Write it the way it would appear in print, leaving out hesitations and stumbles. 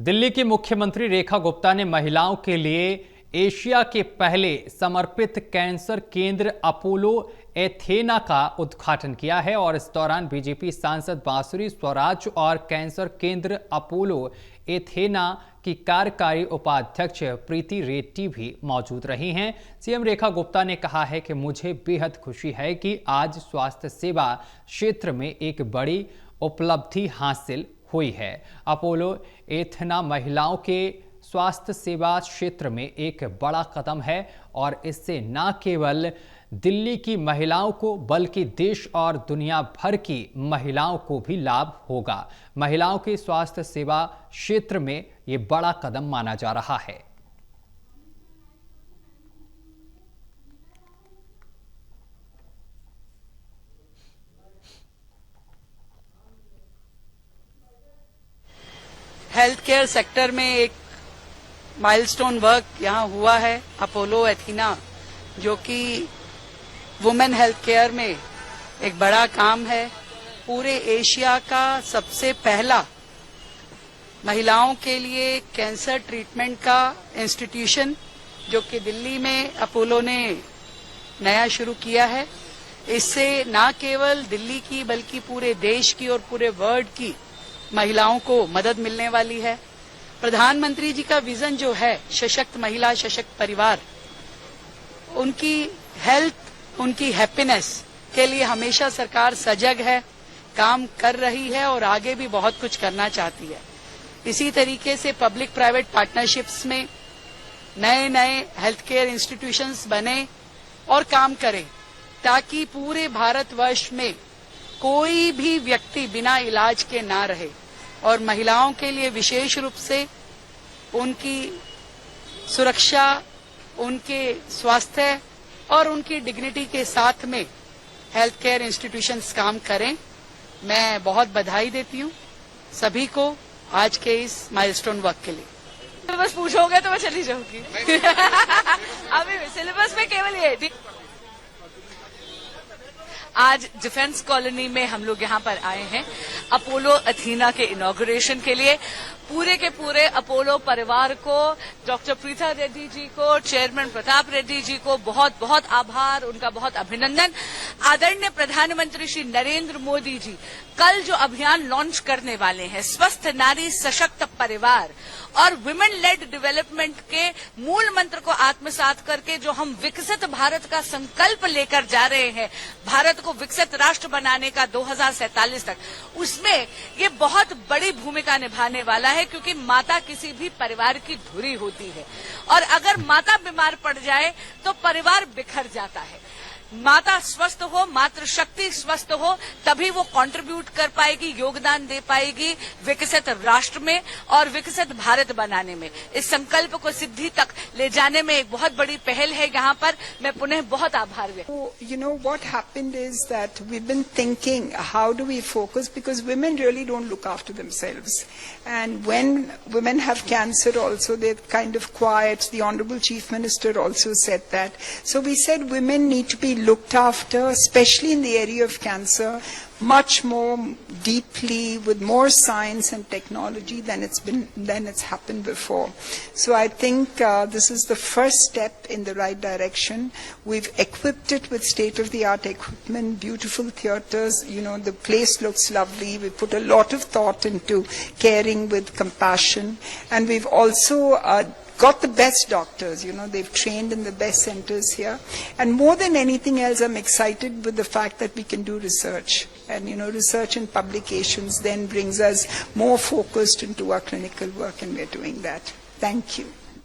दिल्ली की मुख्यमंत्री रेखा गुप्ता ने महिलाओं के लिए एशिया के पहले समर्पित कैंसर केंद्र अपोलो एथेना का उद्घाटन किया है और इस दौरान बीजेपी सांसद बांसुरी स्वराज और कैंसर केंद्र अपोलो एथेना की कार्यकारी उपाध्यक्ष प्रीति रेड्डी भी मौजूद रही हैं। सीएम रेखा गुप्ता ने कहा है कि मुझे बेहद खुशी है कि आज स्वास्थ्य सेवा क्षेत्र में एक बड़ी उपलब्धि हासिल हुई है। अपोलो एथेना महिलाओं के स्वास्थ्य सेवा क्षेत्र में एक बड़ा कदम है और इससे न केवल दिल्ली की महिलाओं को बल्कि देश और दुनिया भर की महिलाओं को भी लाभ होगा। महिलाओं के स्वास्थ्य सेवा क्षेत्र में ये बड़ा कदम माना जा रहा है। हेल्थ केयर सेक्टर में एक माइलस्टोन वर्क यहाँ हुआ है अपोलो एथेना, जो कि वुमेन हेल्थ केयर में एक बड़ा काम है। पूरे एशिया का सबसे पहला महिलाओं के लिए कैंसर ट्रीटमेंट का इंस्टीट्यूशन जो कि दिल्ली में अपोलो ने नया शुरू किया है। इससे न केवल दिल्ली की बल्कि पूरे देश की और पूरे वर्ल्ड की महिलाओं को मदद मिलने वाली है। प्रधानमंत्री जी का विजन जो है सशक्त महिला सशक्त परिवार, उनकी हेल्थ उनकी हैप्पीनेस के लिए हमेशा सरकार सजग है, काम कर रही है और आगे भी बहुत कुछ करना चाहती है। इसी तरीके से पब्लिक प्राइवेट पार्टनरशिप्स में नए नए हेल्थ केयर इंस्टीट्यूशंस बने और काम करें ताकि पूरे भारतवर्ष में कोई भी व्यक्ति बिना इलाज के ना रहे और महिलाओं के लिए विशेष रूप से उनकी सुरक्षा, उनके स्वास्थ्य और उनकी डिग्निटी के साथ में हेल्थ केयर इंस्टीट्यूशंस काम करें। मैं बहुत बधाई देती हूँ सभी को आज के इस माइलस्टोन वर्क के लिए। सिलेबस पूछोगे तो मैं चली जाऊंगी। अभी सिलेबस में केवल ये आज डिफेंस कॉलोनी में हम लोग यहाँ पर आए हैं अपोलो एथेना के इनॉग्रेशन के लिए। पूरे के पूरे अपोलो परिवार को, डॉक्टर प्रीता रेड्डी जी को, चेयरमैन प्रताप रेड्डी जी को बहुत बहुत आभार, उनका बहुत अभिनंदन। आदरणीय प्रधानमंत्री श्री नरेंद्र मोदी जी कल जो अभियान लॉन्च करने वाले हैं स्वस्थ नारी सशक्त परिवार और वुमेन लेड डेवलपमेंट के मूल मंत्र को आत्मसात करके जो हम विकसित भारत का संकल्प लेकर जा रहे हैं, भारत को विकसित राष्ट्र बनाने का 2047 तक, उसमें ये बहुत बड़ी भूमिका निभाने वाला है। क्योंकि माता किसी भी परिवार की धुरी होती है और अगर माता बीमार पड़ जाए तो परिवार बिखर जाता है। माता स्वस्थ हो, मातृशक्ति स्वस्थ हो, तभी वो कंट्रीब्यूट कर पाएगी, योगदान दे पाएगी विकसित राष्ट्र में और विकसित भारत बनाने में। इस संकल्प को सिद्धि तक ले जाने में एक बहुत बड़ी पहल है। यहाँ पर मैं पुनः बहुत आभार व्यक्त। You know what happened is that we've been thinking how do we focus, because women really don't look after themselves, and when women have cancer also they're kind of quiet. The Honorable Chief Minister also said that. So we said women need to be looked after, especially in the area of cancer, much more deeply with more science and technology than it's happened before. So I think this is the first step in the right direction. We've equipped it with state-of-the-art equipment, beautiful theaters. You know, the place looks lovely. We put a lot of thought into caring with compassion, and we've also got the best doctors. You know, they've trained in the best centers here. And more than anything else, I'm excited with the fact that we can do research. And, you know, research and publications then brings us more focused into our clinical work, and we're doing that. Thank you.